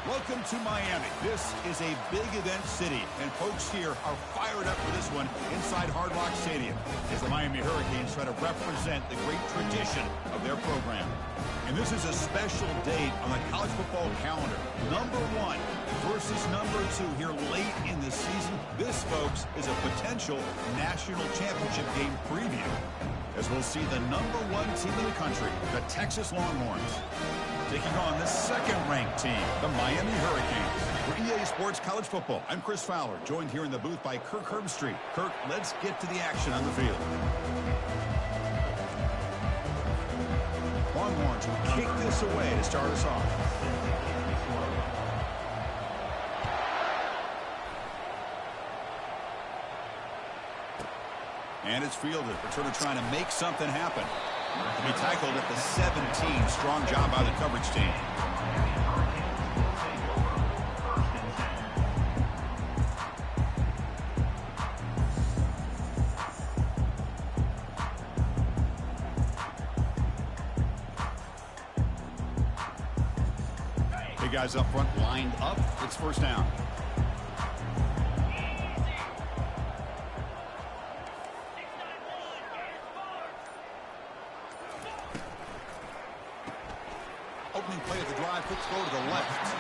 Welcome to Miami. This is a big event city, and folks here are fired up for this one inside Hard Rock Stadium as the Miami Hurricanes try to represent the great tradition of their program. And this is a special date on the college football calendar. Number 1 versus number 2 here late in the season. This, folks, is a potential national championship game preview as we'll see the number 1 team in the country, the Texas Longhorns, taking on the second-ranked team, the Miami Hurricanes. For EA Sports College Football, I'm Chris Fowler, joined here in the booth by Kirk Herbstreit. Kirk, let's get to the action on the field. Longhorns will kick this away to start us off. And it's fielded. Returner trying to make something happen. To be tackled at the 17. Strong job by the coverage team. Big guys up front lined up. It's first down. Opening play of the drive, quick throw to the left.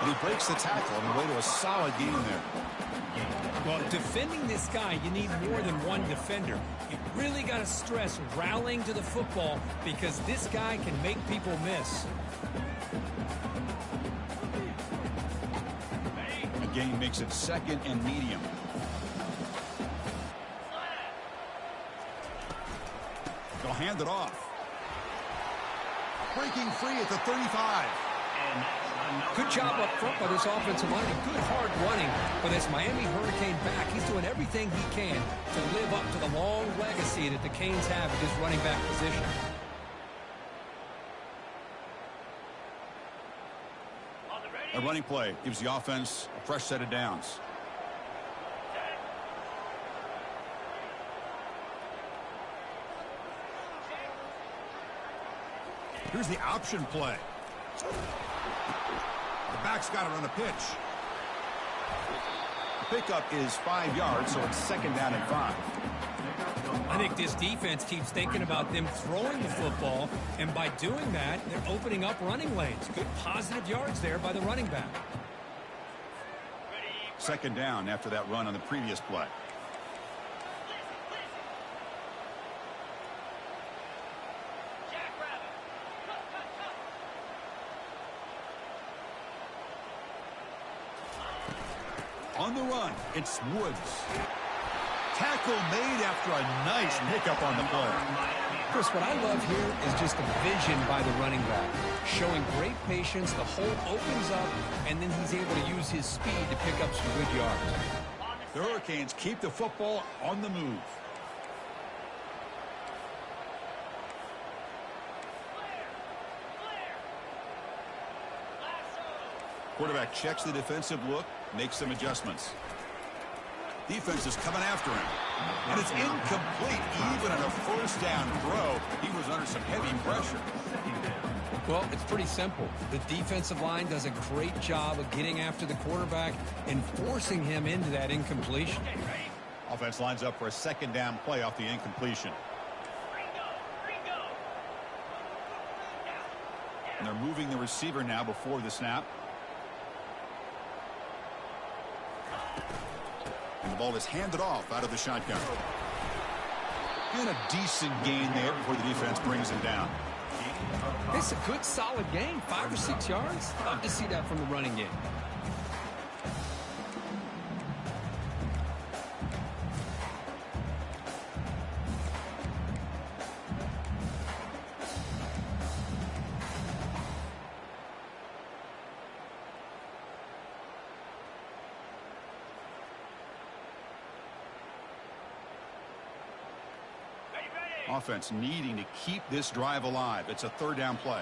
And he breaks the tackle on the way to a solid gain there. Well, defending this guy, you need more than one defender. You really got to stress rallying to the football because this guy can make people miss. The gain makes it second and medium. They'll hand it off. Breaking free at the 35. Good job up front by this offensive line. Good hard running for this Miami Hurricane back. He's doing everything he can to live up to the long legacy that the Canes have at this running back position. A running play gives the offense a fresh set of downs. Here's the option play. The back's got it on the pitch. The pickup is 5 yards, so it's second down and 5. I think this defense keeps thinking about them throwing the football, and by doing that, they're opening up running lanes. Good positive yards there by the running back. Second down after that run on the previous play. On the run, it's Woods. Tackle made after a nice pickup on the play. Chris, what I love here is just the vision by the running back. Showing great patience, the hole opens up, and then he's able to use his speed to pick up some good yards. The Hurricanes keep the football on the move. Quarterback checks the defensive look, makes some adjustments. Defense is coming after him. And it's incomplete. Even on a first down throw, he was under some heavy pressure. Well, it's pretty simple. The defensive line does a great job of getting after the quarterback and forcing him into that incompletion. Offense lines up for a second down play off the incompletion. And they're moving the receiver now before the snap. And the ball is handed off out of the shotgun. And a decent gain there before the defense brings him down. It's a good, solid gain. 5 or 6 yards. Love to see that from the running game. Offense needing to keep this drive alive. It's a third down play.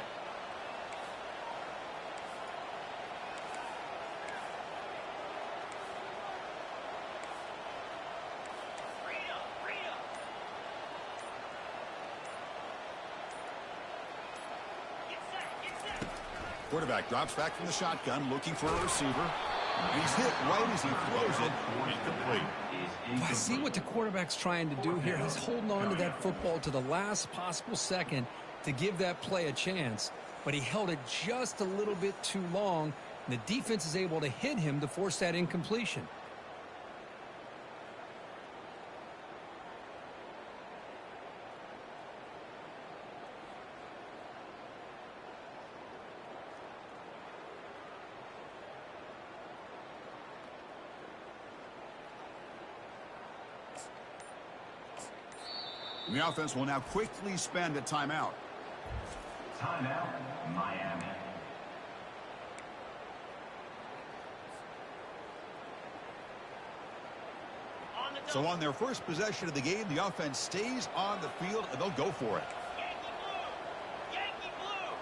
Quarterback drops back from the shotgun, looking for a receiver. And he's hit right as he throws it. Incomplete. I see what the quarterback's trying to do here. He's holding on to that football to the last possible second to give that play a chance. But he held it just a little bit too long. And the defense is able to hit him to force that incompletion. And the offense will now quickly spend a timeout. Timeout, Miami. So on their first possession of the game, the offense stays on the field, and they'll go for it. Yankee blue!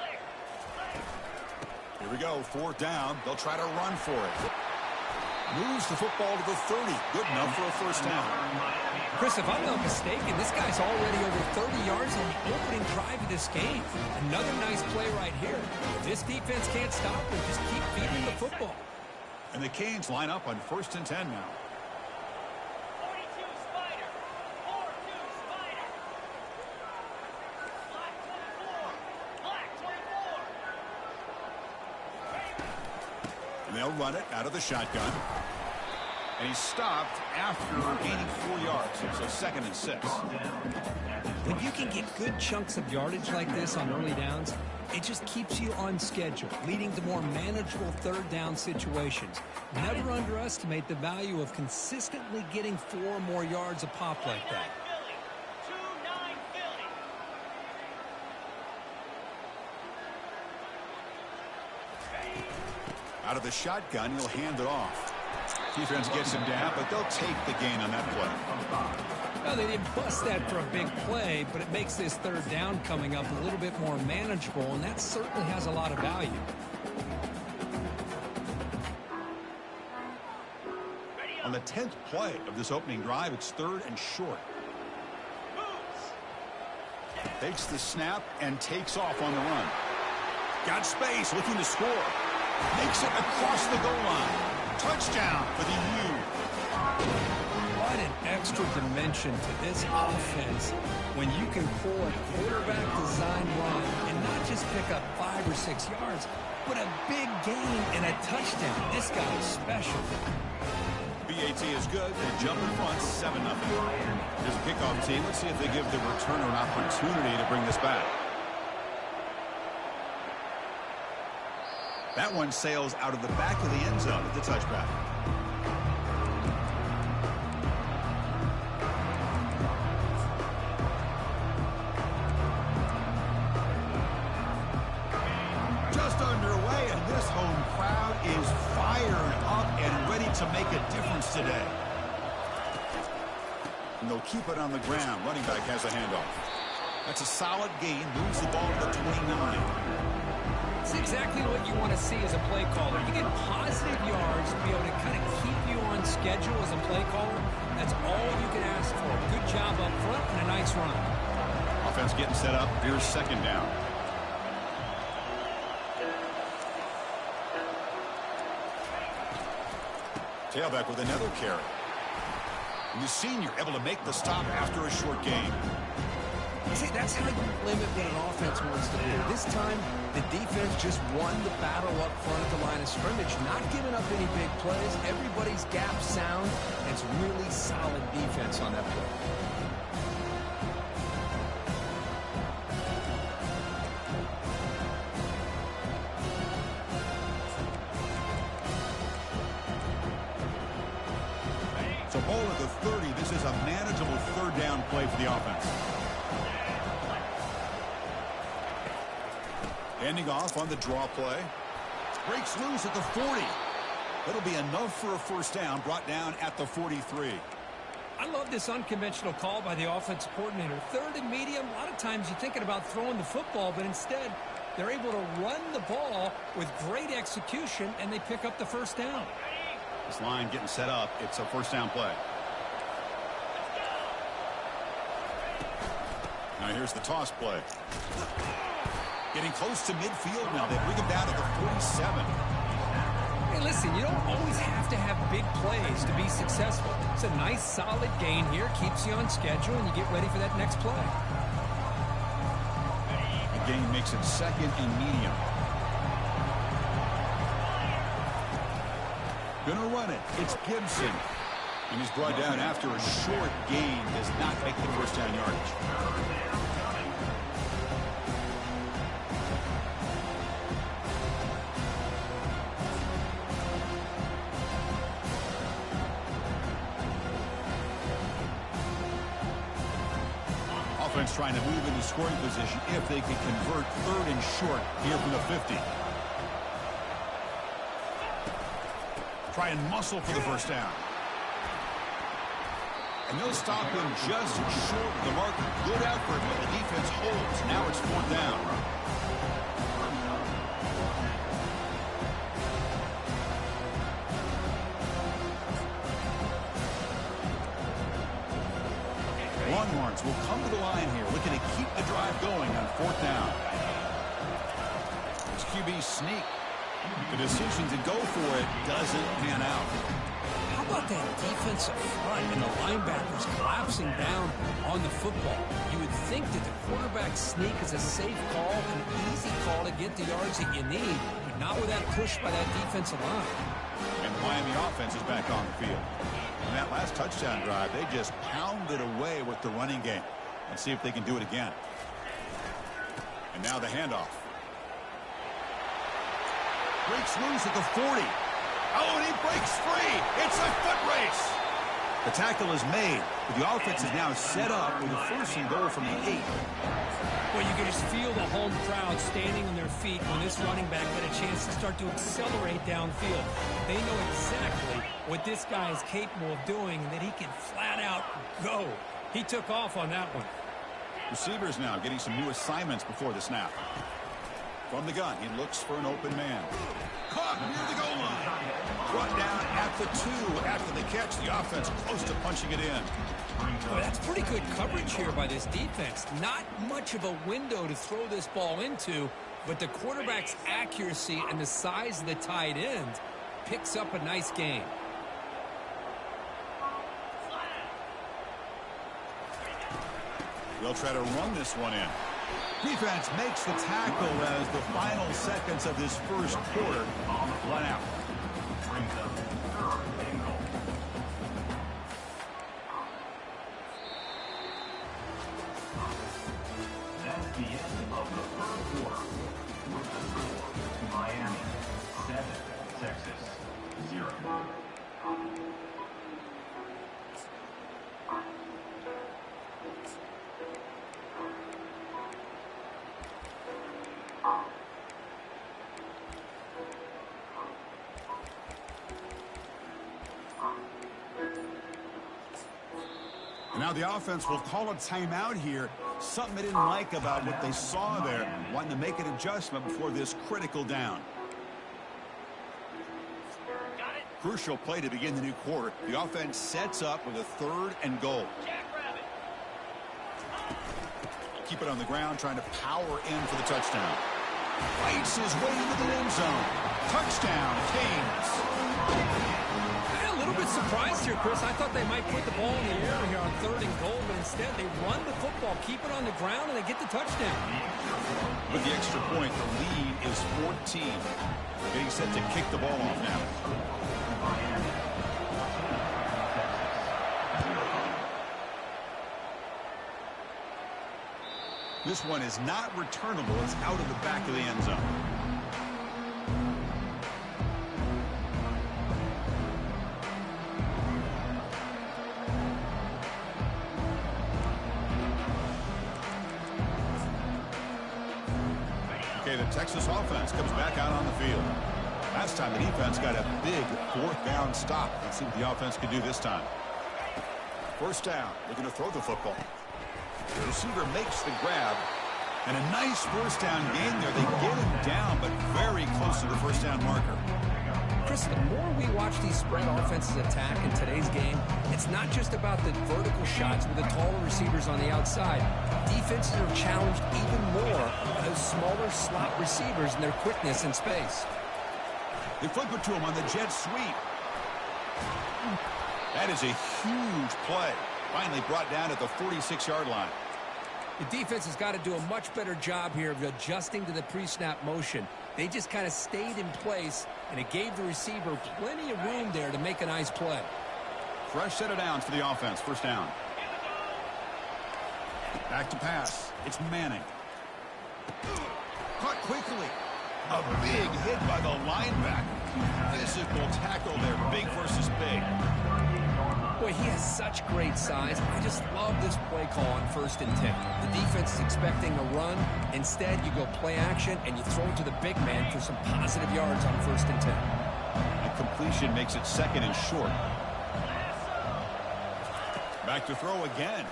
Yankee blue! Here we go, 4th down. They'll try to run for it. Moves the football to the 30. Good enough for a first down. Chris, if I'm not mistaken, this guy's already over 30 yards on the opening drive of this game. Another nice play right here. This defense can't stop them. Just keep feeding the football. And the Canes line up on 1st and 10 now. 42 Spider! 4-2 Spider! Black 24! Black 24! And they'll run it out of the shotgun. And he's stopped after gaining 4 yards. So 2nd and 6. When you can get good chunks of yardage like this on early downs, it just keeps you on schedule, leading to more manageable 3rd down situations. Never underestimate the value of consistently getting 4 or more yards a pop like that. 2-9 Philly! Out of the shotgun, he'll hand it off. Defense gets him down, but they'll take the gain on that play. Well, they didn't bust that for a big play, but it makes this 3rd down coming up a little bit more manageable, and that certainly has a lot of value. On the 10th play of this opening drive, it's 3rd and short. Takes the snap and takes off on the run. Got space, looking to score. Makes it across the goal line. Touchdown for the U. What an extra dimension to this offense when you can pull a quarterback design run and not just pick up 5 or 6 yards, but a big gain and a touchdown. This guy is special. BAT is good. They jump in front, 7-0. Here's a kickoff team. Let's see if they give the returner an opportunity to bring this back. That one sails out of the back of the end zone at the touchback. Just underway, and this home crowd is fired up and ready to make a difference today. And they'll keep it on the ground. Running back has a handoff. That's a solid gain. Moves the ball to the 29. It's exactly what you want to see as a play caller. You get positive yards to be able to kind of keep you on schedule as a play caller. That's all you can ask for. Good job up front and a nice run. Offense getting set up. Here's 2nd down. Tailback with another carry. And the senior able to make the stop after a short gain. See, that's how you limit what an offense wants to do. This time, the defense just won the battle up front at the line of scrimmage, not giving up any big plays. Everybody's gap sound. It's really solid defense on that play. So ball at the 30. This is a manageable 3rd down play for the offense. Handing off on the draw play. Breaks loose at the 40. That'll be enough for a first down, brought down at the 43. I love this unconventional call by the offensive coordinator. 3rd and medium, a lot of times you're thinking about throwing the football, but instead they're able to run the ball with great execution, and they pick up the first down. This line getting set up. It's a first down play. Now here's the toss play. Getting close to midfield now. They bring him down to the 47. Hey, listen, you don't always have to have big plays to be successful. It's a nice, solid gain here. Keeps you on schedule, and you get ready for that next play. The gain makes it second and medium. Gonna run it. It's Gibson. And he's brought down after a short gain. Does not make the first down yardage. Offense trying to move into scoring position if they can convert third and short here from the 50. Try and muscle for the first down. And they'll stop him just short of the marker. Good effort, but the defense holds. Now it's fourth down. Longhorns will come to the line here, looking to keep the drive going on fourth down. It's QB sneak. The decision to go for it doesn't pan out. How about that defensive front and the linebackers collapsing down on the football? You would think that the quarterback sneak is a safe call, an easy call to get the yards that you need, but not with that push by that defensive line. And the Miami offense is back on the field. On that last touchdown drive, they just pounded away with the running game. Let's see if they can do it again. And now the handoff. Breaks loose at the 40. Oh, and he breaks free. It's a foot race. The tackle is made, but the offense is now set up with a first and goal from the 8. Well, you can just feel the home crowd standing on their feet when this running back got a chance to start to accelerate downfield. They know exactly what this guy is capable of doing and that he can flat out go. He took off on that one. Receivers now getting some new assignments before the snap. From the gun, he looks for an open man. Caught near the goal line. Brought down at the 2 after the catch. The offense close to punching it in. Well, that's pretty good coverage here by this defense. Not much of a window to throw this ball into, but the quarterback's accuracy and the size of the tight end picks up a nice gain. They'll try to run this one in. Defense makes the tackle as the final seconds of this first quarter run out. That's the end of the third quarter. With the score, Miami 7, Texas 0. Now the offense will call a timeout here. Something they didn't like about what they saw there. Wanting to make an adjustment before this critical down. Got it. Crucial play to begin the new quarter. The offense sets up with a 3rd and goal. Jackrabbit. Keep it on the ground, trying to power in for the touchdown. Fights his way into the end zone. Touchdown, Canes. A little bit surprised here, Chris. I thought they might put the ball in the air here on 3rd and goal, but instead they run the football, keep it on the ground, and they get the touchdown. With the extra point, the lead is 14. Getting set to kick the ball off now. This one is not returnable. It's out of the back of the end zone. Okay, the Texas offense comes back out on the field. Last time the defense got a big 4th down stop. Let's see what the offense can do this time. First down. Looking to throw the football. The receiver makes the grab. And a nice first down gain there. They get him down, but very close to the first down marker. Chris, the more we watch these spread offenses attack in today's game, it's not just about the vertical shots with the taller receivers on the outside. Defenses are challenged even more by those smaller slot receivers and their quickness in space. They flip it to him on the jet sweep. That is a huge play. Finally brought down at the 46-yard line. The defense has got to do a much better job here of adjusting to the pre-snap motion. They just kind of stayed in place, and it gave the receiver plenty of room there to make a nice play. Fresh set of downs for the offense. First down. Back to pass. It's Manning. Caught quickly. A big hit by the linebacker. Physical tackle there. Big versus big. Boy, he has such great size. I just love this play call on 1st and 10. The defense is expecting a run. Instead, you go play action, and you throw it to the big man for some positive yards on 1st and 10. A completion makes it 2nd and short. Back to throw again.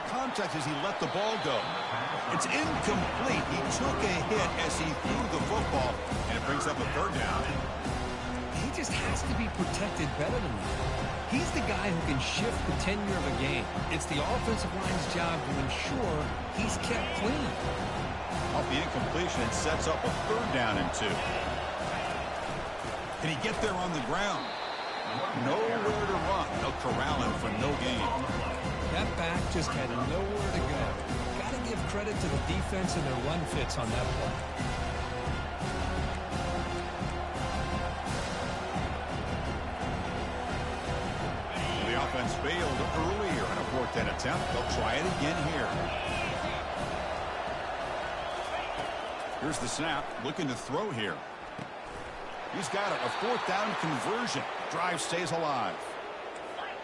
Contact as he let the ball go. It's incomplete. He took a hit as he threw the football, and it brings up a 3rd down. He just has to be protected better than that. He's the guy who can shift the tenure of a game. It's the offensive line's job to ensure he's kept clean. Off the incompletion, it sets up a 3rd down and 2. Can he get there on the ground? Nowhere to run. They'll corral him for no gain. That back just had nowhere to go. Got to give credit to the defense and their run fits on that play. The offense failed earlier in a 4th down attempt. They'll try it again here. Here's the snap. Looking to throw here. He's got it. A 4th down conversion. Drive stays alive.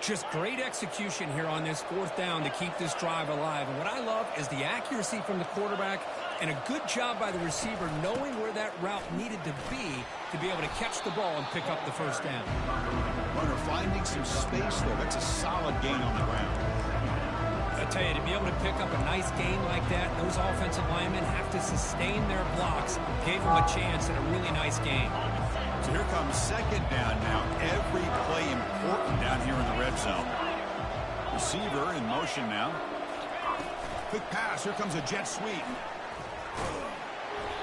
Just great execution here on this 4th down to keep this drive alive. And what I love is the accuracy from the quarterback and a good job by the receiver knowing where that route needed to be able to catch the ball and pick up the 1st down. Runner finding some space there. That's a solid gain on the ground. I tell you, to be able to pick up a nice gain like that, those offensive linemen have to sustain their blocks. Gave them a chance at a really nice gain. So here comes 2nd down now. Every play important down here in the red zone. Receiver in motion now. Quick pass. Here comes a jet sweep.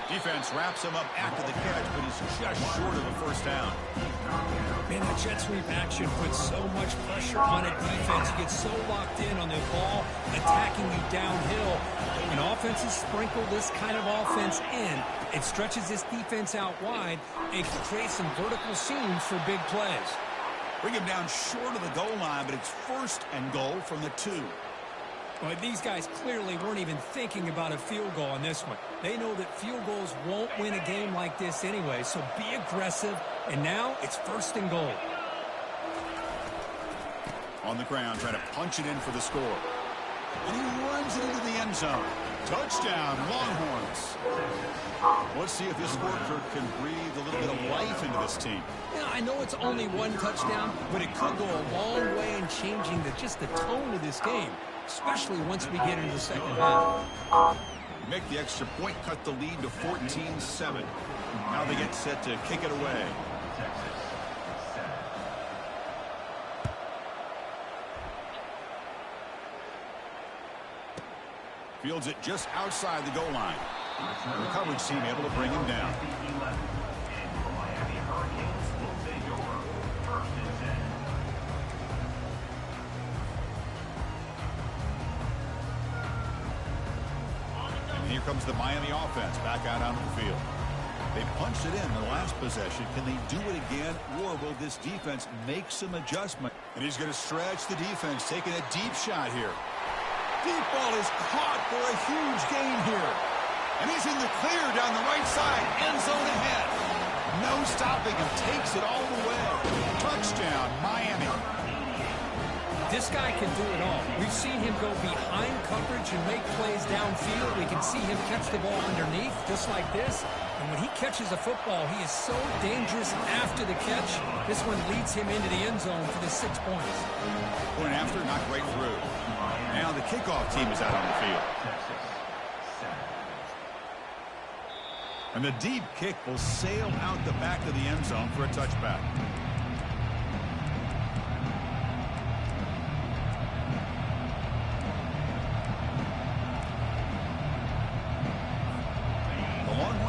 Defense wraps him up after the catch, but he's just short of the 1st down. Man, that jet sweep action puts so much pressure on a defense. You get so locked in on the ball, attacking you downhill. When offenses sprinkle this kind of offense in, it stretches this defense out wide and can create some vertical seams for big plays. Bring him down short of the goal line, but it's 1st and goal from the 2. Well, these guys clearly weren't even thinking about a field goal on this one. They know that field goals won't win a game like this anyway, so be aggressive. And now it's 1st and goal. On the ground, trying to punch it in for the score. And he runs it into the end zone. Touchdown, Longhorns. Let's see if this scorecard can breathe a little bit of life into this team. Yeah, I know it's only 1 touchdown, but it could go a long way in changing just the tone of this game, especially once we get into the 2nd half. Make the extra point, cut the lead to 14-7. Now they get set to kick it away. Fields it just outside the goal line. The coverage team able to bring him down. And here comes the Miami offense back out onto the field. They punched it in the last possession. Can they do it again, or will this defense make some adjustment? And he's going to stretch the defense, taking a deep shot here. Deep ball is caught for a huge gain here. And he's in the clear down the right side. End zone ahead. No stopping him. Takes it all the way. Touchdown, Miami. This guy can do it all. We've seen him go behind coverage and make plays downfield. We can see him catch the ball underneath, just like this. And when he catches a football, he is so dangerous after the catch. This one leads him into the end zone for the 6 points. Point after, not right through. Now the kickoff team is out on the field. And the deep kick will sail out the back of the end zone for a touchback.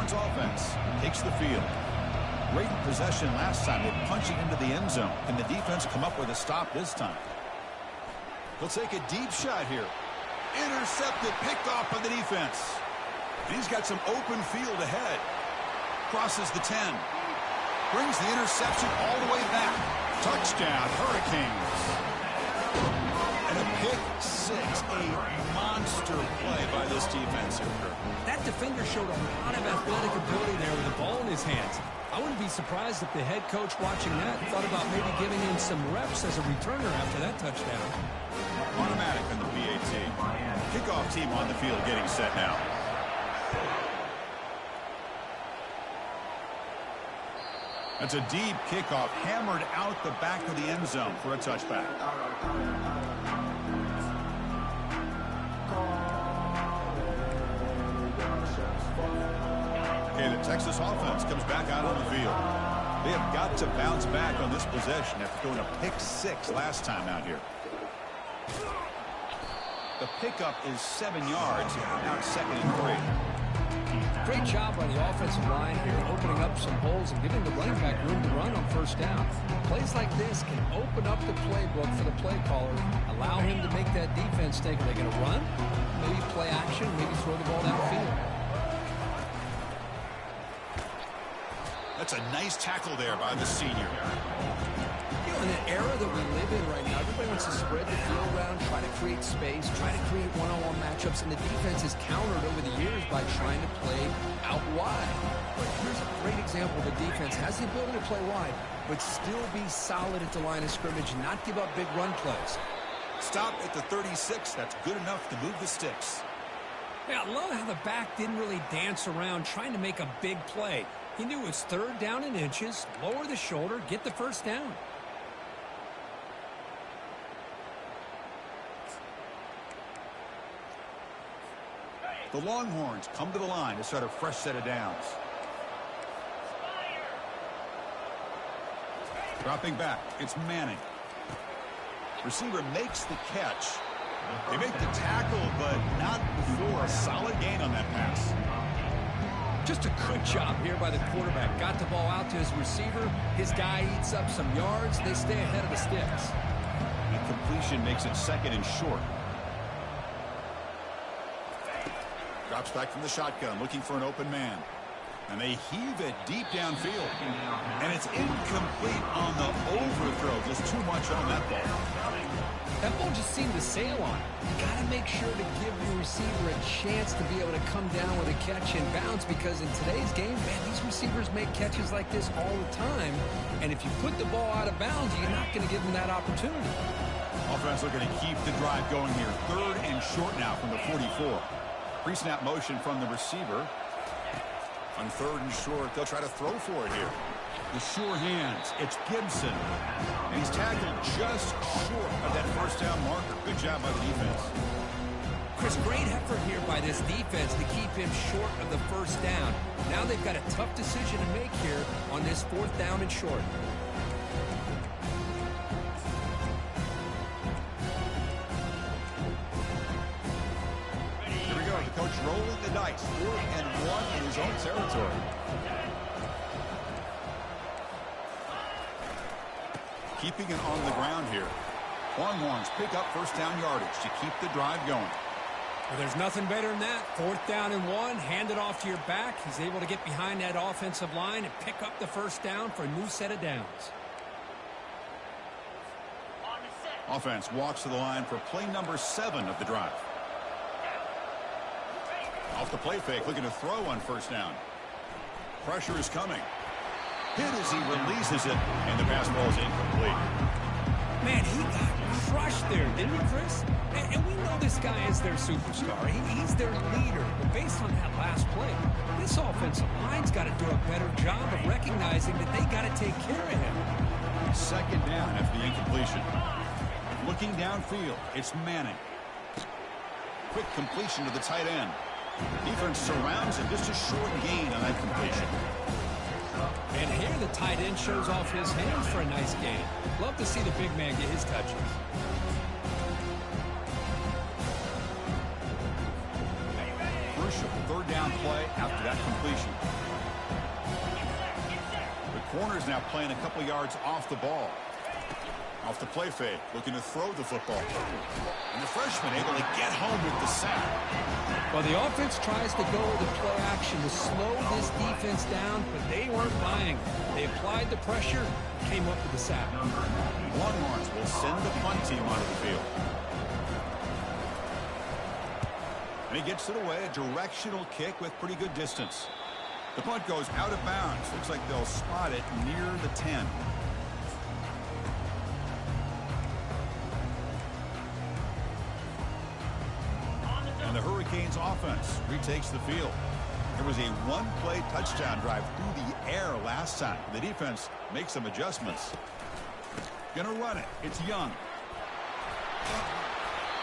Texans offense takes the field. Great possession last time. They punch it into the end zone. Can the defense come up with a stop this time? He'll take a deep shot here. Intercepted, picked off by the defense. And he's got some open field ahead. Crosses the 10. Brings the interception all the way back. Touchdown, Hurricanes. And a pick six. A monster play by this defense here. That defender showed a lot of athletic ability there with the ball in his hands. I wouldn't be surprised if the head coach watching that thought about maybe giving him some reps as a returner after that touchdown. Automatic on the PAT. Kickoff team on the field getting set now. That's a deep kickoff, hammered out the back of the end zone for a touchback. Okay, the Texas offense comes back out on the field. They have got to bounce back on this possession after throwing a pick six last time out here. The pickup is 7 yards, now it's 2nd and 3. Great job by the offensive line here, opening up some holes and giving the running back room to run on first down. Plays like this can open up the playbook for the play caller, allow him to make that defense think, are they going to run? Maybe play action, maybe throw the ball downfield. That's a nice tackle there by the senior. You know, in the era that we live in right now, everybody wants to spread the field around, try to create space, try to create one-on-one matchups, and the defense has countered over the years by trying to play out wide. But here's a great example. The defense has the ability to play wide, but still be solid at the line of scrimmage, not give up big run plays. Stop at the 36. That's good enough to move the sticks. Yeah, I love how the back didn't really dance around trying to make a big play. He knew it was 3rd down in inches, lower the shoulder, get the first down. The Longhorns come to the line to start a fresh set of downs. Dropping back, it's Manning. Receiver makes the catch. They make the tackle, but not for a solid gain on that pass. Just a good job here by the quarterback. Got the ball out to his receiver. His guy eats up some yards. They stay ahead of the sticks. The completion makes it 2nd and short. Drops back from the shotgun, looking for an open man. And they heave it deep downfield. And it's incomplete on the overthrow. Just too much on that ball. That ball just seemed to sail on. You got to make sure to give your receiver a chance to be able to come down with a catch and bounce, because in today's game, man, these receivers make catches like this all the time. And if you put the ball out of bounds, you're not going to give them that opportunity. Offense looking to keep the drive going here. 3rd and short now from the 44. Pre-snap motion from the receiver. On 3rd and short, they'll try to throw for it here. The sure hands, it's Gibson. And he's tackled just short of that first down marker. Good job by the defense. Chris, great effort here by this defense to keep him short of the first down. Now they've got a tough decision to make here on this 4th down and short. Here we go. The coach rolling the dice. 4th and 1 in his own territory. Keeping it on the ground here. Longhorns pick up first down yardage to keep the drive going. Well, there's nothing better than that. 4th down and 1, hand it off to your back. He's able to get behind that offensive line and pick up the first down for a new set of downs. Offense walks to the line for play number 7 of the drive. Off the play fake, looking to throw on first down. Pressure is coming. Hit as he releases it, and the pass ball is incomplete. Man, he got crushed there, didn't he, Chris? And we know this guy is their superstar. He's their leader. But based on that last play, this offensive line's got to do a better job of recognizing that they got to take care of him. 2nd down after the incompletion. Looking downfield, it's Manning. Quick completion to the tight end. Defense surrounds him, just a short gain on that completion. And here the tight end shows off his hands for a nice gain. Love to see the big man get his touches. Crucial 3rd third down play after that completion. The corner's now playing a couple yards off the ball. Off the play fake, looking to throw the football. And the freshman able to get home with the sack. Well, the offense tries to go with the play action to slow this defense down, but they weren't buying. They applied the pressure, came up with the sack. Longhorns will send the punt team onto the field. And he gets it away, a directional kick with pretty good distance. The punt goes out of bounds. Looks like they'll spot it near the 10. And the Hurricanes offense retakes the field. There was a one-play touchdown drive through the air last time. The defense makes some adjustments. Gonna run it. It's Young.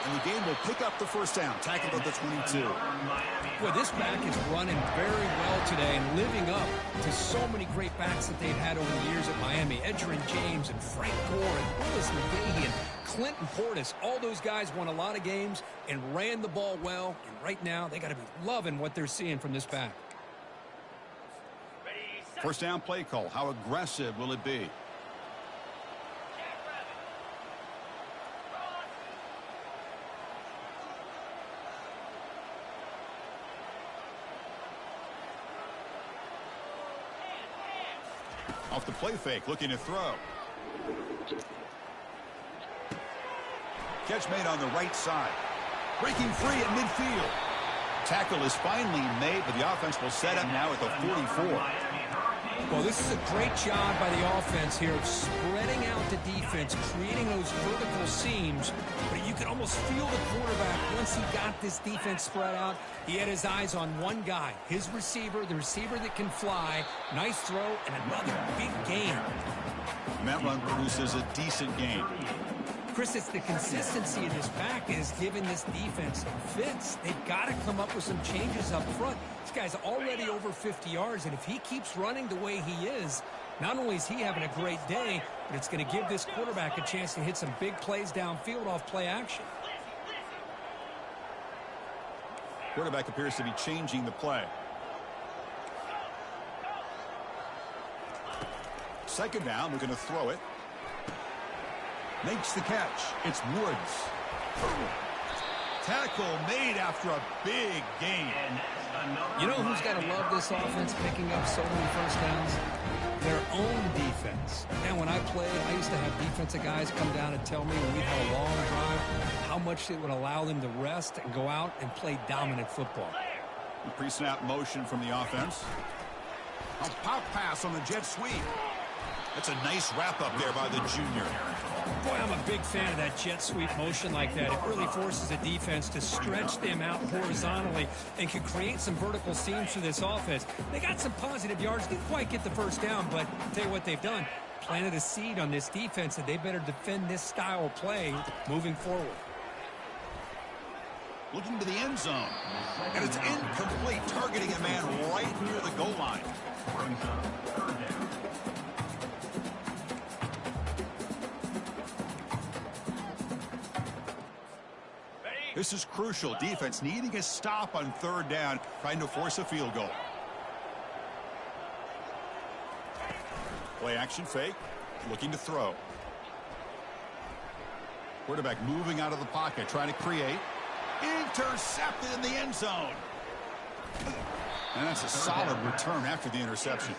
And the game will pick up the first down. Tackled at the 22. Boy, this back is running very well today and living up to so many great backs that they've had over the years at Miami. Edgerrin James and Frank Gore and Willis McGahee and Clinton Portis. All those guys won a lot of games and ran the ball well. And right now, they got to be loving what they're seeing from this back. First down play call. How aggressive will it be? Off the play fake, looking to throw. Catch made on the right side. Breaking free at midfield. Tackle is finally made, but the offense will set up now at the 44. Well, this is a great job by the offense here of spreading out the defense, creating those vertical seams. But you could almost feel the quarterback, once he got this defense spread out, he had his eyes on one guy, his receiver, the receiver that can fly. Nice throw and another big gain. And that run produces a decent game. Chris, it's the consistency of this back is giving this defense fits. They've got to come up with some changes up front. This guy's already over 50 yards, and if he keeps running the way he is, not only is he having a great day, but it's going to give this quarterback a chance to hit some big plays downfield off play action. Quarterback appears to be changing the play. Second down, we're going to throw it. Makes the catch. It's Woods. Tackle made after a big gain. You know who's got to love this offense picking up so many first downs? Their own defense. Man, when I played, I used to have defensive guys come down and tell me when we had a long drive how much it would allow them to rest and go out and play dominant football. The pre-snap motion from the offense. A pop pass on the jet sweep. That's a nice wrap-up there by the junior. Boy, I'm a big fan of that jet sweep motion like that. It really forces the defense to stretch them out horizontally and can create some vertical seams for this offense. They got some positive yards, didn't quite get the first down, but I'll tell you what they've done. Planted a seed on this defense that they better defend this style of play moving forward. Looking to the end zone. And it's incomplete, targeting a man right near the goal line. This is crucial. Defense needing a stop on third down, trying to force a field goal. Play action fake, looking to throw. Quarterback moving out of the pocket, trying to create. Intercepted in the end zone. And that's a solid return after the interception.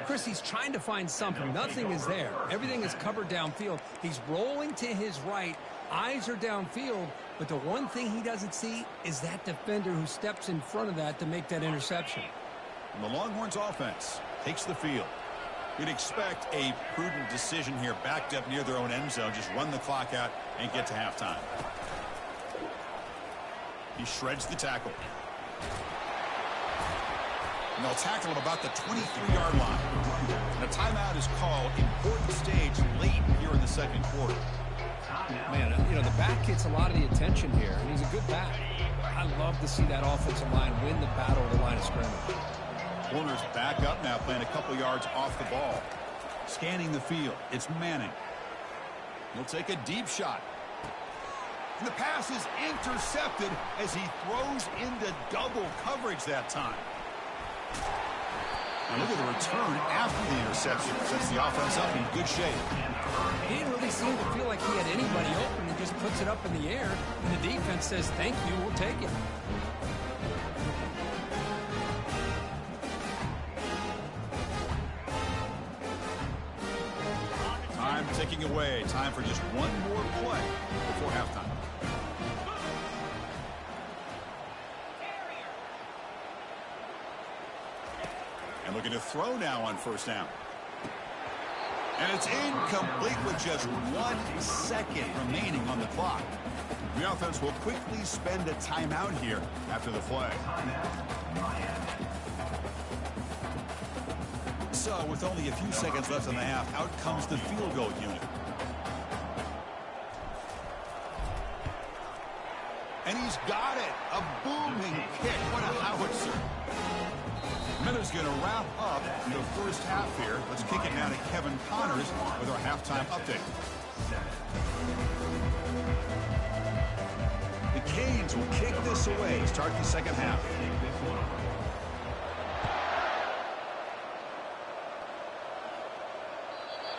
Chris, he's trying to find something. Nothing is there. Everything is covered downfield. He's rolling to his right. Eyes are downfield. But the one thing he doesn't see is that defender who steps in front of that to make that interception. And the Longhorns offense takes the field. You'd expect a prudent decision here, backed up near their own end zone. Just run the clock out and get to halftime. He shreds the tackle. And they'll tackle him about the 23-yard line. And a timeout is called. Important stage late here in the second quarter. Man, you know, the back gets a lot of the attention here, and he's a good back. I love to see that offensive line win the battle of the line of scrimmage. Corner's back up now, playing a couple yards off the ball. Scanning the field, it's Manning. He'll take a deep shot. And the pass is intercepted as he throws into double coverage that time. And look at the return after the interception. Sets the offense up in good shape. He didn't really seem to feel like he had anybody open and just puts it up in the air. And the defense says, thank you, we'll take it. Time ticking away. Time for just one more play before halftime. And looking to throw now on first down. And it's incomplete with just 1 second remaining on the clock. The offense will quickly spend a timeout here after the play. So with only a few seconds left in the half, out comes the field goal unit. And he's got it. A booming kick. What a howitzer. Miller's going to wrap up the first half here. Let's kick it now to Kevin Connors with our halftime update. The Canes will kick this away, start the second half.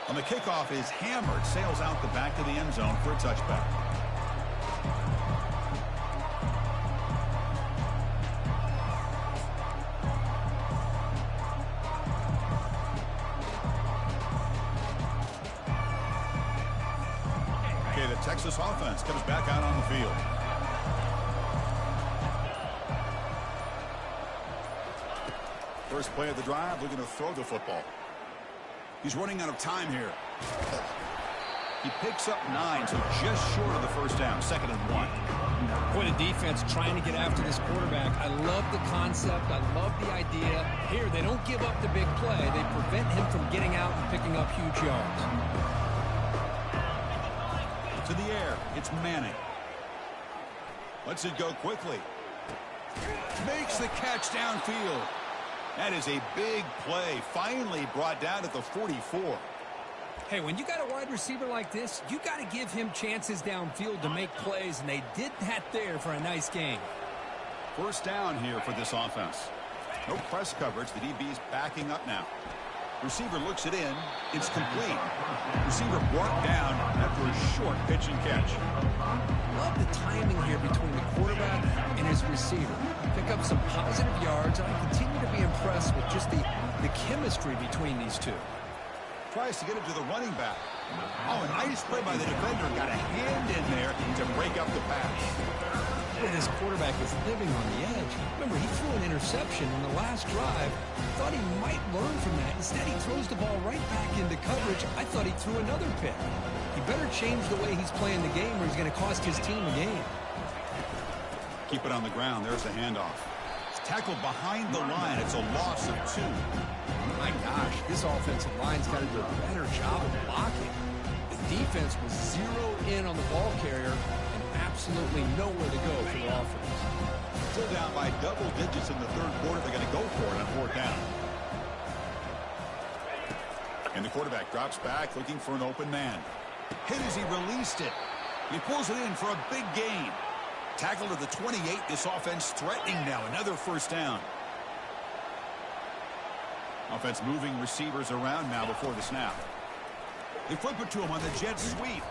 On the kickoff is hammered, sails out the back of the end zone for a touchback. The Texas offense comes back out on the field. First play of the drive, looking to throw the football. He's running out of time here. He picks up 9, so just short of the first down, 2nd and 1. Boy, the defense trying to get after this quarterback. I love the concept. I love the idea. Here, they don't give up the big play. They prevent him from getting out and picking up huge yards. To the air, it's Manning. Lets it go quickly. Makes the catch downfield. That is a big play, finally brought down at the 44. Hey, when you got a wide receiver like this, you got to give him chances downfield to make plays, and they did that there for a nice gain. First down here for this offense. No press coverage. The DB's backing up now. Receiver looks it in. It's complete. Receiver brought down after a short pitch and catch. Love the timing here between the quarterback and his receiver. Pick up some positive yards, and I continue to be impressed with just the chemistry between these two. Tries to get it to the running back. Oh, a nice play by the defender. Got a hand in there to break up the pass. Boy, this quarterback is living on the edge. Remember, he threw an interception on the last drive. Thought he might learn from that. Instead, he throws the ball right back into coverage. I thought he threw another pick. He better change the way he's playing the game or he's going to cost his team a game. Keep it on the ground. There's the handoff. It's tackled behind the line. It's a loss of 2. My gosh, this offensive line's got to do a better job of blocking. The defense was zeroed in on the ball carrier and absolutely nowhere to go for the offense. Still down by double digits in the third quarter. They're going to go for it on 4th down. And the quarterback drops back looking for an open man. Hit as he released it. He pulls it in for a big gain. Tackle to the 28. This offense threatening now. Another first down. Offense moving receivers around now before the snap. They flip it to him on the jet sweep.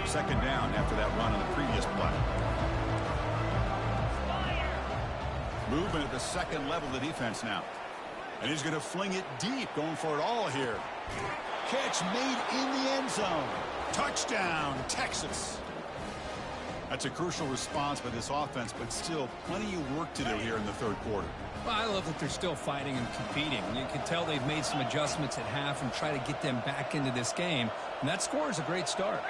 Second down after that run on the previous play. Movement at the second level of the defense now. And he's going to fling it deep, going for it all here. Catch made in the end zone. Touchdown, Texas. That's a crucial response by this offense, but still plenty of work to do here in the third quarter. Well, I love that they're still fighting and competing. You can tell they've made some adjustments at half and try to get them back into this game. And that score is a great start.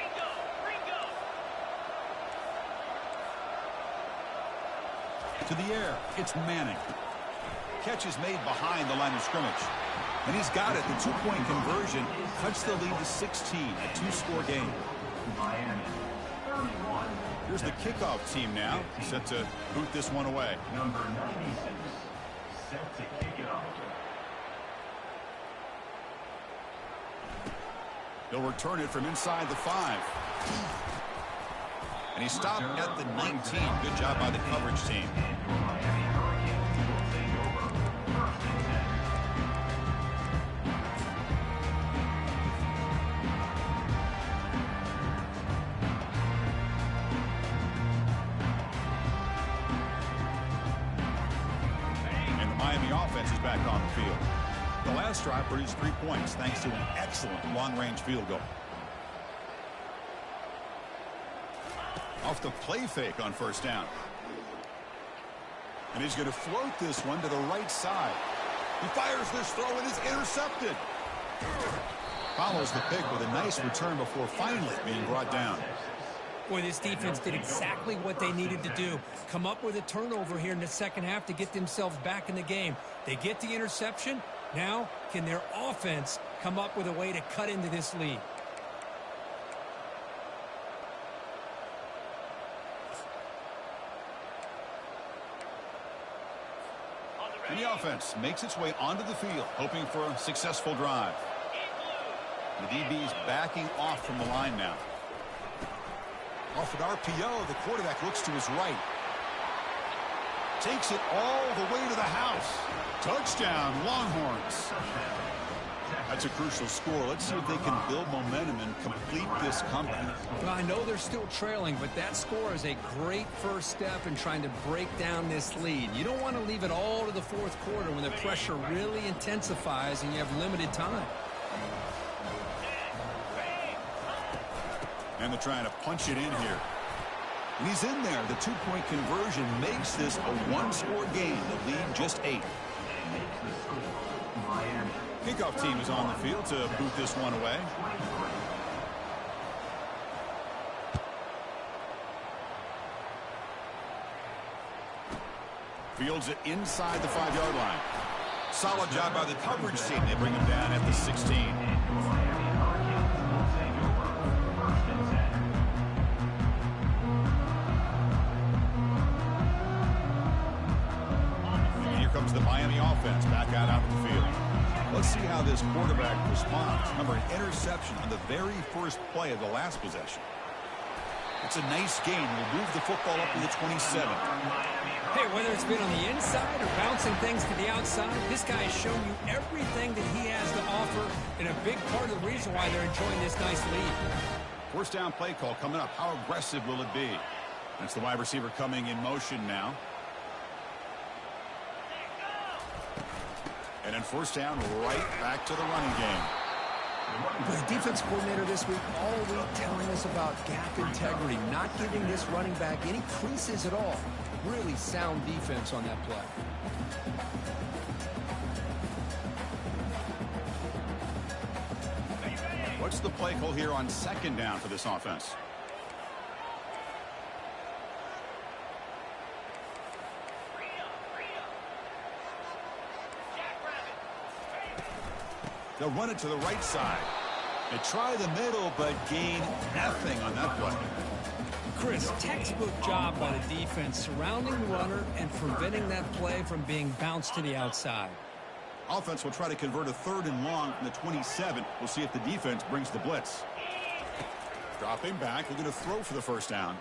To the air, it's Manning. Catch is made behind the line of scrimmage. And he's got it. The 2-point conversion cuts the lead to 16, a 2-score game. Miami, 31. Here's the kickoff team now, set to boot this one away. Number 96, set to kick it off. He'll return it from inside the 5. And he stopped at the 19. Good job by the coverage team. Miami Hurricanes will take over 1st and 10. And the Miami offense is back on the field. The last drive produced 3 points thanks to an excellent long-range field goal. Off the play fake on 1st down. And he's going to float this one to the right side. He fires this throw and is intercepted. Follows the pick with a nice return before finally being brought down. Boy, this defense did exactly what they needed to do. Come up with a turnover here in the second half to get themselves back in the game. They get the interception. Now, can their offense come up with a way to cut into this lead? And the offense makes its way onto the field, hoping for a successful drive. The DB's backing off from the line now. Off an RPO, the quarterback looks to his right. Takes it all the way to the house. Touchdown, Longhorns. That's a crucial score. Let's see if they can build momentum and complete this comeback. Well, I know they're still trailing, but that score is a great first step in trying to break down this lead. You don't want to leave it all to the 4th quarter when the pressure really intensifies and you have limited time. And they're trying to punch it in here. And he's in there. The 2-point conversion makes this a 1-score game. The lead just 8. Makes the score. Miami. Kickoff team is on the field to boot this one away. 23. Fields it inside the 5-yard line. Solid job by the coverage team. They bring him down at the 16. Miami Hurricanes will take over 1st and 10. And here comes the Miami offense back out onto the field. Let's see how this quarterback responds. Remember, an interception on the very first play of the last possession. It's a nice gain. We'll move the football up to the 27. Hey, whether it's been on the inside or bouncing things to the outside, this guy has shown you everything that he has to offer, and a big part of the reason why they're enjoying this nice lead. 1st down play call coming up. How aggressive will it be? That's the wide receiver coming in motion now. And then 1st down, right back to the running game. The defense coordinator this week all week telling us about gap integrity, not giving this running back any creases at all. Really sound defense on that play. What's the play call here on 2nd down for this offense? They'll run it to the right side. They try the middle, but gain nothing on that play. Chris, textbook job by the defense surrounding the runner and preventing that play from being bounced to the outside. Offense will try to convert a 3rd and long from the 27. We'll see if the defense brings the blitz. Dropping back. They're going to throw for the 1st down.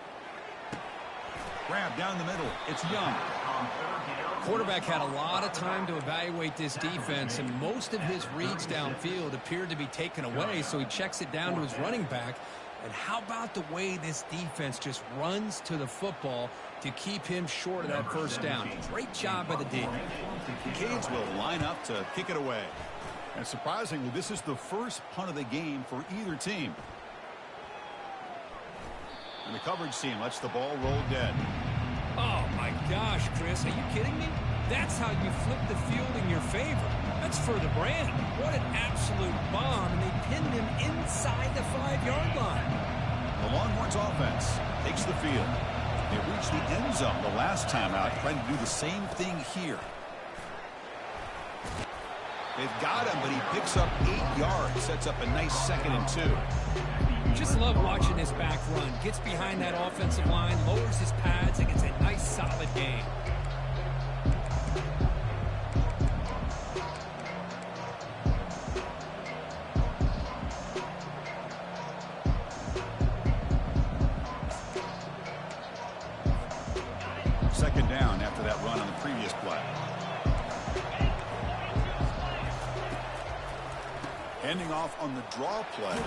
Grab down the middle. It's Young. Quarterback had a lot of time to evaluate this defense, and most of his reads downfield appeared to be taken away, so he checks it down to his running back. And how about the way this defense just runs to the football to keep him short of that 1st down? Great job by the D. Cades will line up to kick it away. And surprisingly, this is the first punt of the game for either team. And the coverage team lets the ball roll dead. Oh, my gosh, Chris, are you kidding me? That's how you flip the field in your favor. That's for the brand. What an absolute bomb, and they pinned him inside the 5-yard line. The Longhorns offense takes the field. They reached the end zone the last time out, trying to do the same thing here. They've got him, but he picks up 8 yards, sets up a nice 2nd and 2. Just love watching this back run. Gets behind that offensive line, lowers his pads, and gets a nice solid gain. Ending off on the draw play.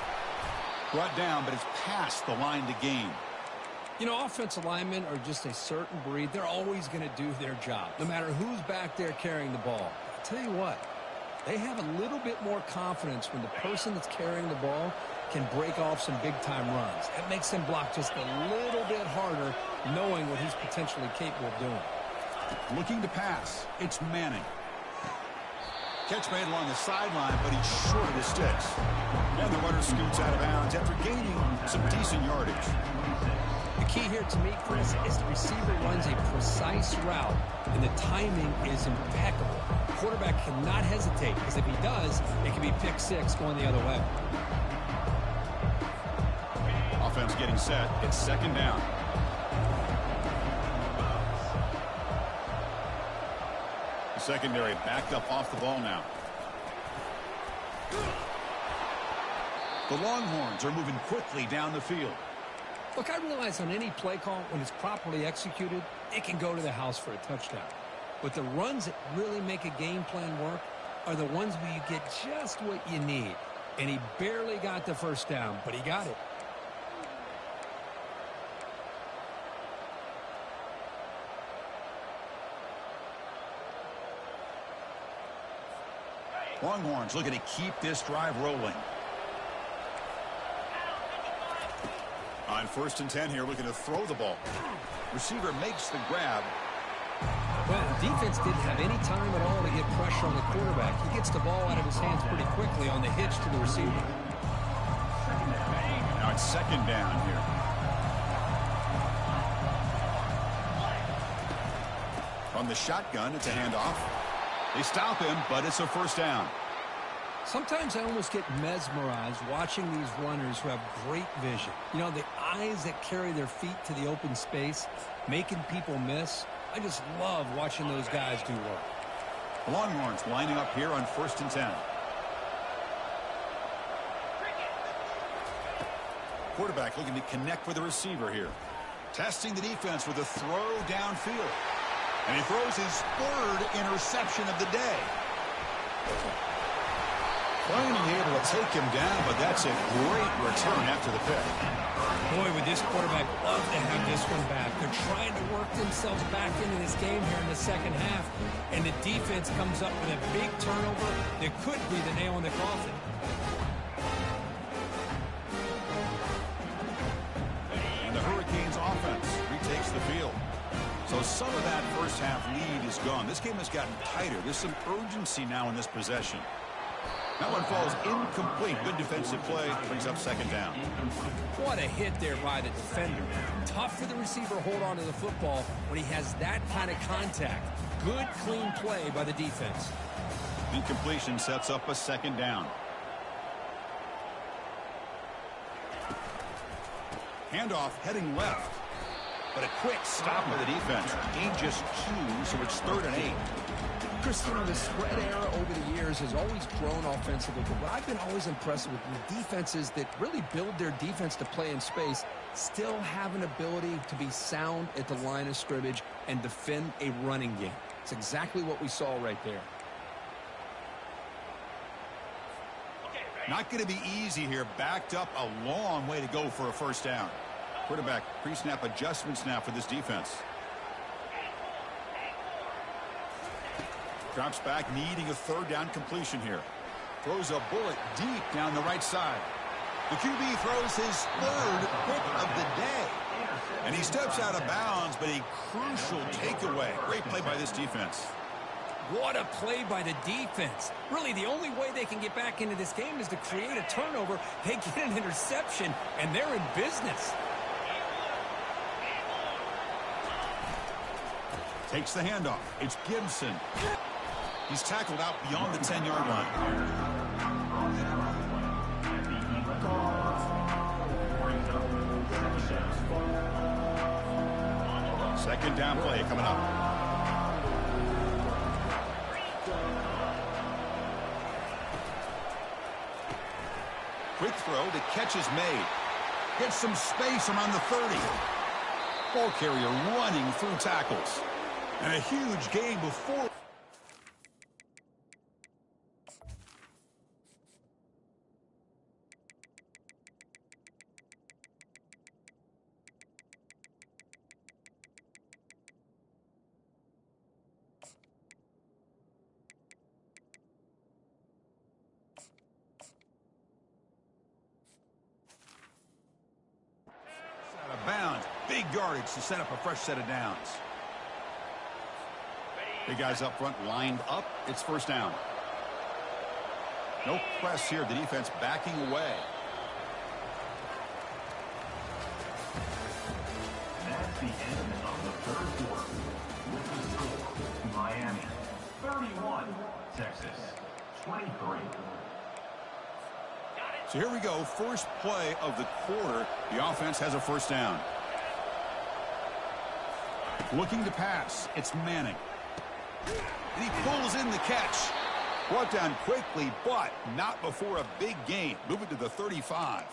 Brought down, but it's past the line to gain. You know, offensive linemen are just a certain breed. They're always going to do their job, no matter who's back there carrying the ball. I'll tell you what, they have a little bit more confidence when the person that's carrying the ball can break off some big-time runs. That makes them block just a little bit harder, knowing what he's potentially capable of doing. Looking to pass. It's Manning. Catch made along the sideline, but he's short of his sticks. And the runner scoots out of bounds after gaining some decent yardage. The key here to me, Chris, is the receiver runs a precise route, and the timing is impeccable. The quarterback cannot hesitate, because if he does, it can be pick six going the other way. Offense getting set. It's second down. The secondary backed up off the ball now. The Longhorns are moving quickly down the field. Look, I realize on any play call, when it's properly executed, it can go to the house for a touchdown. But the runs that really make a game plan work are the ones where you get just what you need. And he barely got the first down, but he got it. Longhorns looking to keep this drive rolling. On 1st and 10 here, looking to throw the ball. Receiver makes the grab. Well, the defense didn't have any time at all to get pressure on the quarterback. He gets the ball out of his hands pretty quickly on the hitch to the receiver. Now it's second down here. From the shotgun, it's a handoff. They stop him, but it's a first down. Sometimes I almost get mesmerized watching these runners who have great vision. You know, the eyes that carry their feet to the open space, making people miss. I just love watching those guys do work. The Longhorns lining up here on 1st and 10. Quarterback looking to connect with the receiver here. Testing the defense with a throw downfield. And he throws his 3rd interception of the day. Finally able to take him down, but that's a great return after the pick. Boy, would this quarterback love to have this one back. They're trying to work themselves back into this game here in the second half, and the defense comes up with a big turnover that could be the nail in the coffin. And the Hurricanes offense retakes the field. So some of that first half lead is gone. This game has gotten tighter. There's some urgency now in this possession. That one falls incomplete. Good defensive play. Brings up second down. What a hit there by the defender. Tough for the receiver to hold on to the football when he has that kind of contact. Good, clean play by the defense. Incompletion sets up a second down. Handoff heading left. But a quick stop by the defense. Gain just 2, so it's 3rd and 8. Chris, you know, the spread era over the years has always grown offensively, but what I've been always impressed with defenses that really build their defense to play in space still have an ability to be sound at the line of scrimmage and defend a running game. It's exactly what we saw right there. Not going to be easy here. Backed up a long way to go for a first down. Quarterback pre-snap adjustments now for this defense. Drops back, needing a 3rd down completion here. Throws a bullet deep down the right side. The QB throws his 3rd pick of the day. And he steps out of bounds, but a crucial takeaway. Great play by this defense. What a play by the defense. Really, the only way they can get back into this game is to create a turnover. They get an interception, and they're in business. Takes the handoff. It's Gibson. He's tackled out beyond the 10-yard line. Second down play coming up. Quick throw. The catch is made. Gets some space around the 30. Ball carrier running through tackles. And a huge gain before. yardage to set up a fresh set of downs. The guys up front lined up. It's first down. No press here. The defense backing away. That's the end of the third quarter. With the score, Miami 31, Texas 23. So here we go. First play of the quarter. The offense has a first down. Looking to pass. It's Manning. And he pulls in the catch. Brought down quickly, but not before a big gain. Moving to the 35.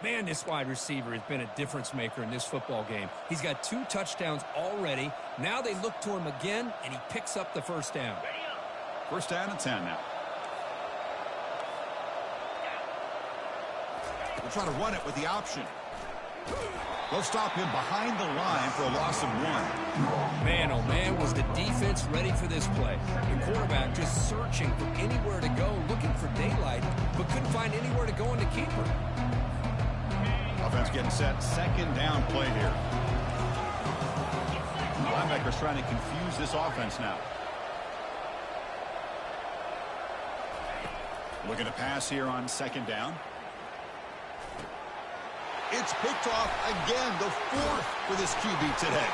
Man, this wide receiver has been a difference maker in this football game. He's got 2 touchdowns already. Now they look to him again, and he picks up the first down. First down and 10 now. They'll try to run it with the option. They'll stop him behind the line for a loss of 1. Man, oh man, was the defense ready for this play. The quarterback just searching for anywhere to go, looking for daylight, but couldn't find anywhere to go in the keeper. Offense getting set. Second down play here. Linebackers trying to confuse this offense now. Looking to pass here on second down. It's picked off again, the 4th for this QB today.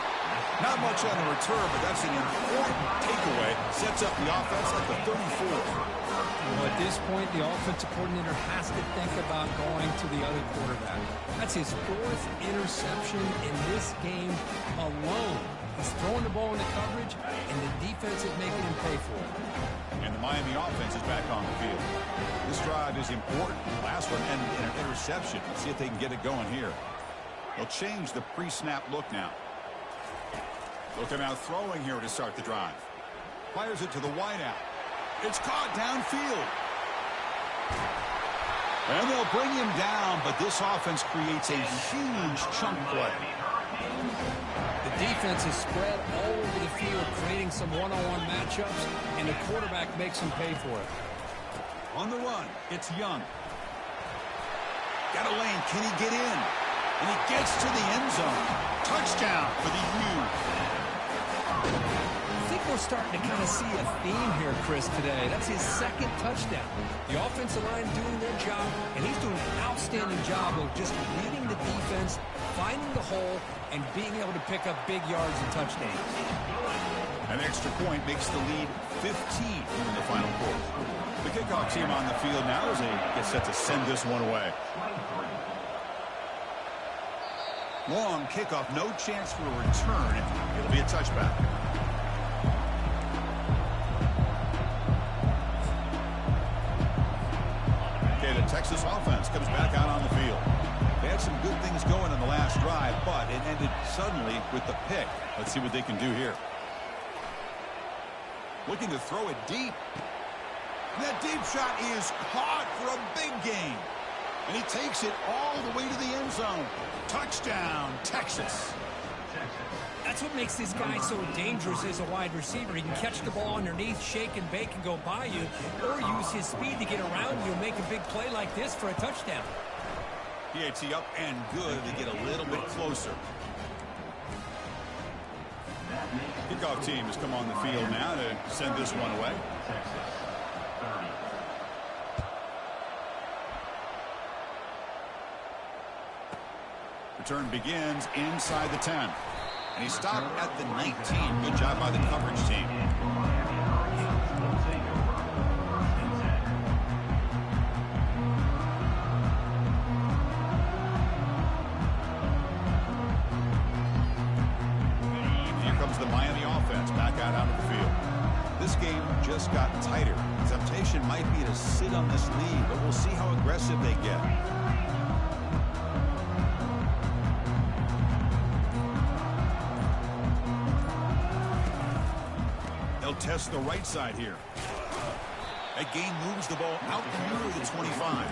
Not much on the return, but that's an important takeaway. Sets up the offense at the 34. Well, at this point, the offensive coordinator has to think about going to the other quarterback. That's his 4th interception in this game alone. He's throwing the ball into coverage, and the defense is making him pay for it. And the Miami offense is back on the field. This drive is important. Last one ended in an interception. Let's see if they can get it going here. They'll change the pre-snap look now. Looking out throwing here to start the drive. Fires it to the wideout. It's caught downfield. And they'll bring him down, but this offense creates a huge chunk play. The defense is spread all over the field, creating some one-on-one matchups, and the quarterback makes them pay for it. On the run, it's Young. Got a lane. Can he get in? And he gets to the end zone. Touchdown for the U. I think we're starting to kind of see a theme here, Chris, today. That's his 2nd touchdown. The offensive line doing their job, and he's doing an outstanding job of just leading the defense, finding the hole, and being able to pick up big yards and touchdowns. An extra point makes the lead 15 in the final quarter. The kickoff team on the field now as they get set to send this one away. Long kickoff, no chance for a return. It'll be a touchback. Okay, the Texas offense comes back out on the field. They had some good things going in the last drive, but it ended suddenly with the pick. Let's see what they can do here. Looking to throw it deep. That deep shot is caught for a big gain. And he takes it all the way to the end zone. Touchdown, Texas. That's what makes this guy so dangerous as a wide receiver. He can catch the ball underneath, shake and bake and go by you, or use his speed to get around you and make a big play like this for a touchdown. PAT up and good to get a little bit closer. Kickoff team has come on the field now to send this one away. Return begins inside the 10. And he stopped at the 19. Good job by the coverage team. Here comes the Miami offense back out onto the field. This game just got tighter. The temptation might be to sit on this lead, but we'll see how aggressive they get. They'll test the right side here. That gain moves the ball out near the 25.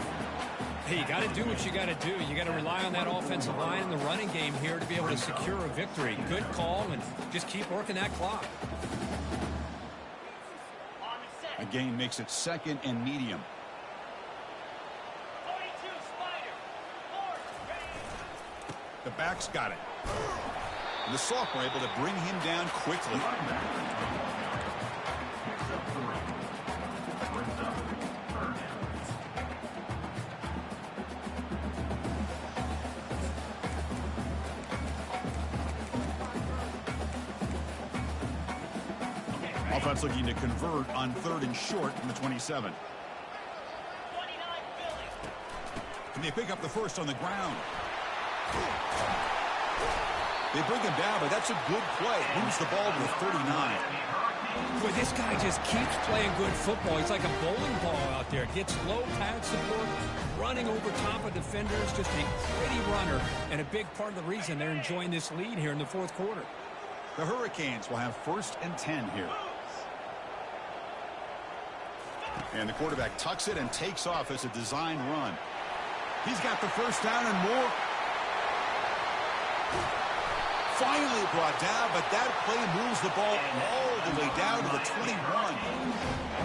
Hey, you got to do what you got to do. You got to rely on that offensive line and the running game here to be able to secure a victory. Good call, and just keep working that clock. A gain makes it 2nd and medium. 42 Spider. 4, ready. The back's got it. And the sophomore able to bring him down quickly. Picks up 3. Brings up 3rd down. Offense looking to convert on 3rd and short from the 27. 29 Philly. And they pick up the first on the ground. They bring him down, but that's a good play. Moves the ball to the 39. Boy, this guy just keeps playing good football. He's like a bowling ball out there. Gets low pad support, running over top of defenders. Just a pretty runner, and a big part of the reason they're enjoying this lead here in the 4th quarter. The Hurricanes will have 1st and 10 here. And the quarterback tucks it and takes off as a design run. He's got the first down and more. Finally brought down, but that play moves the ball all the way down to the 21.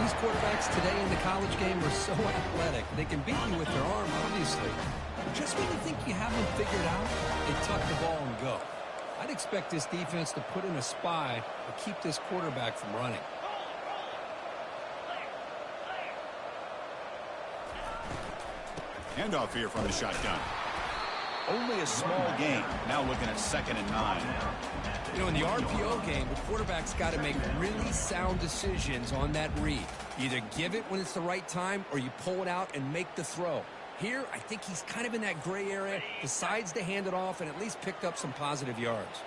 These quarterbacks today in the college game are so athletic. They can beat you with their arm, obviously. But just when you think you have them figured out, they tuck the ball and go. I'd expect this defense to put in a spy to keep this quarterback from running. Handoff here from the shotgun. Only a small game. Now looking at 2nd and 9. You know, in the RPO game, the quarterback's got to make really sound decisions on that read. You either give it when it's the right time or you pull it out and make the throw. Here, I think he's kind of in that gray area, decides to hand it off and at least picked up some positive yards.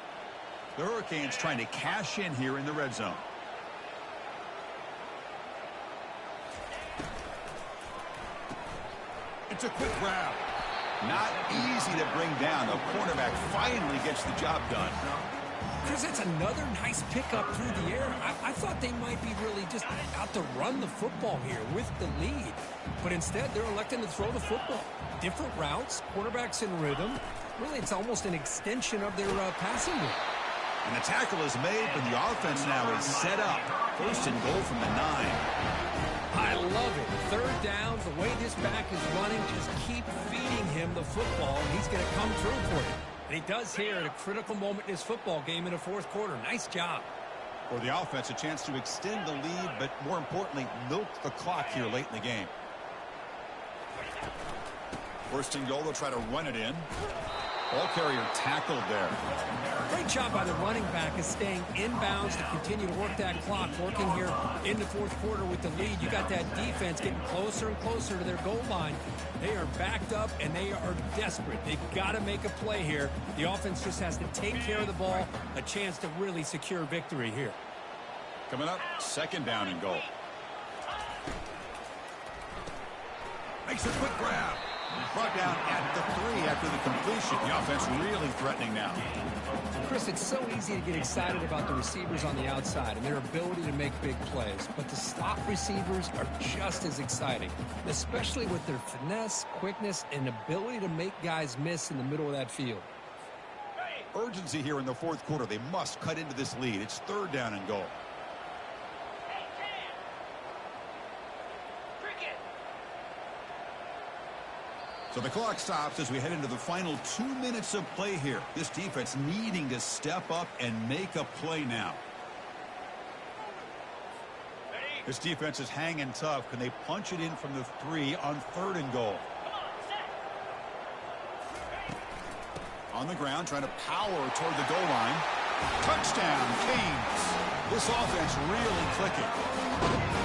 The Hurricanes trying to cash in here in the red zone. It's a quick grab. Not easy to bring down. The cornerback finally gets the job done. Chris, that's another nice pickup through the air. I thought they might be really just out to run the football here with the lead. But instead, they're electing to throw the football. Different routes, quarterbacks in rhythm. Really, it's almost an extension of their passing game. And the tackle is made, but the offense now is set up. 1st and goal from the 9. I love it. 3rd down, the way this back is running, just keep feeding him the football, and he's going to come through for you. And he does here at a critical moment in his football game in the 4th quarter. Nice job. For the offense, a chance to extend the lead, but more importantly, milk the clock here late in the game. 1st and goal, they'll try to run it in. Ball carrier tackled there. Great job by the running back is staying inbounds to continue to work that clock. Working here in the 4th quarter with the lead. You got that defense getting closer and closer to their goal line. They are backed up and they are desperate. They've got to make a play here. The offense just has to take care of the ball. A chance to really secure victory here. Coming up, 2nd down and goal. Makes a quick grab. Brought down at the 3 after the completion. The offense really threatening now. Chris, it's so easy to get excited about the receivers on the outside and their ability to make big plays. But the slot receivers are just as exciting, especially with their finesse, quickness, and ability to make guys miss in the middle of that field. Urgency here in the 4th quarter. They must cut into this lead. It's 3rd down and goal. So the clock stops as we head into the final 2 minutes of play here. This defense needing to step up and make a play now. This defense is hanging tough. Can they punch it in from the 3 on 3rd and goal? On the ground, trying to power toward the goal line. Touchdown, Canes. This offense really clicking.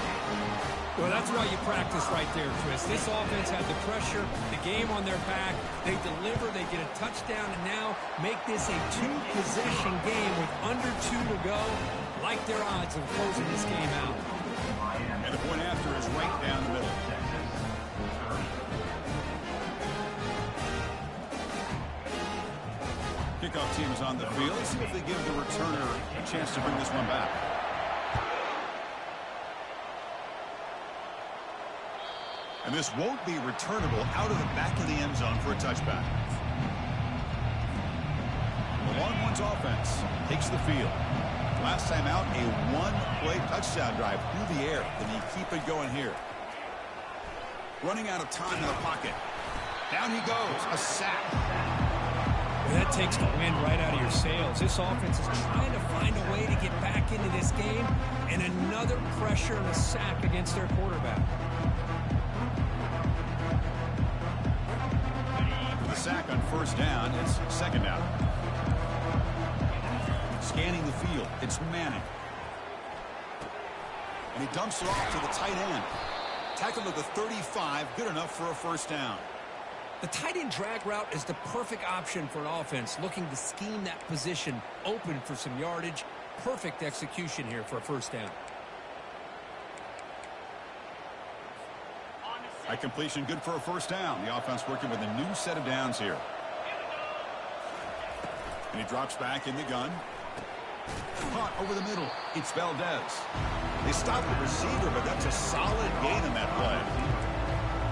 Well, that's why you practice right there, Chris. This offense had the pressure, the game on their back. They deliver, they get a touchdown, and now make this a 2-possession game with under 2 to go. Like their odds of closing this game out. And the point after is right down the middle. Kickoff team is on the field. Let's see if they give the returner a chance to bring this one back. And this won't be returnable out of the back of the end zone for a touchback. The Longhorns offense takes the field. Last time out, a 1-play touchdown drive through the air. Can he keep it going here? Running out of time in the pocket. Down he goes. A sack. That takes the wind right out of your sails. This offense is trying to find a way to get back into this game, and another pressure and a sack against their quarterback. The sack on first down. It's second down. Scanning the field. It's Manning. And he dumps it off to the tight end. Tackled at the 35. Good enough for a first down. The tight end drag route is the perfect option for an offense looking to scheme that position open for some yardage. Perfect execution here for a first down. High completion, good for a first down. The offense working with a new set of downs here. And he drops back in the gun. Caught over the middle. It's Valdez. They stopped the receiver, but that's a solid gain in that play.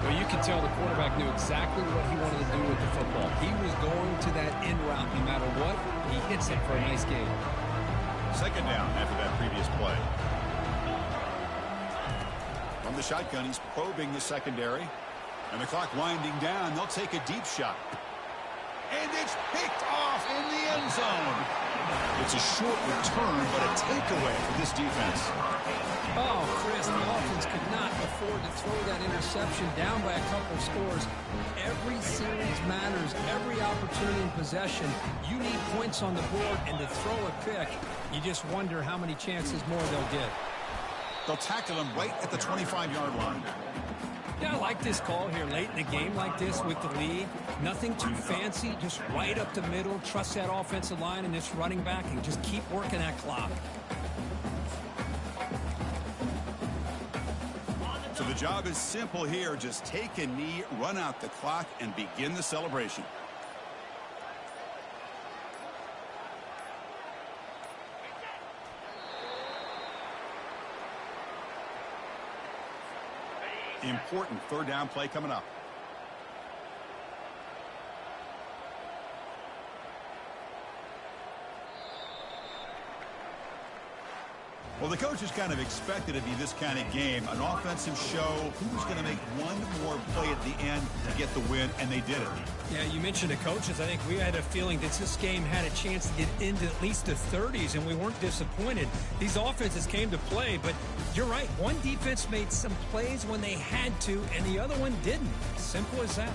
Well, you can tell the quarterback knew exactly what he wanted to do with the football. He was going to that in route no matter what. He hits it for a nice gain. Second down after that previous play. From the shotgun, he's probing the secondary. And the clock winding down. They'll take a deep shot. And it's picked off in the end zone. It's a short return, but a takeaway for this defense. Oh, Chris, the offense could not afford to throw that interception down by a couple scores. Every series matters. Every opportunity in possession. You need points on the board, and to throw a pick, you just wonder how many chances more they'll get. They'll tackle him right at the 25-yard line. Yeah, I like this call here late in the game like this with the lead. Nothing too fancy, just right up the middle. Trust that offensive line and this running back and just keep working that clock. So the job is simple here. Just take a knee, run out the clock, and begin the celebration. Important third down play coming up. Well, the coaches kind of expected it to be this kind of game, an offensive show. Who's going to make one more play at the end to get the win, and they did it. Yeah, you mentioned the coaches. I think we had a feeling that this game had a chance to get into at least the 30s, and we weren't disappointed. These offenses came to play, but you're right. One defense made some plays when they had to, and the other one didn't. Simple as that.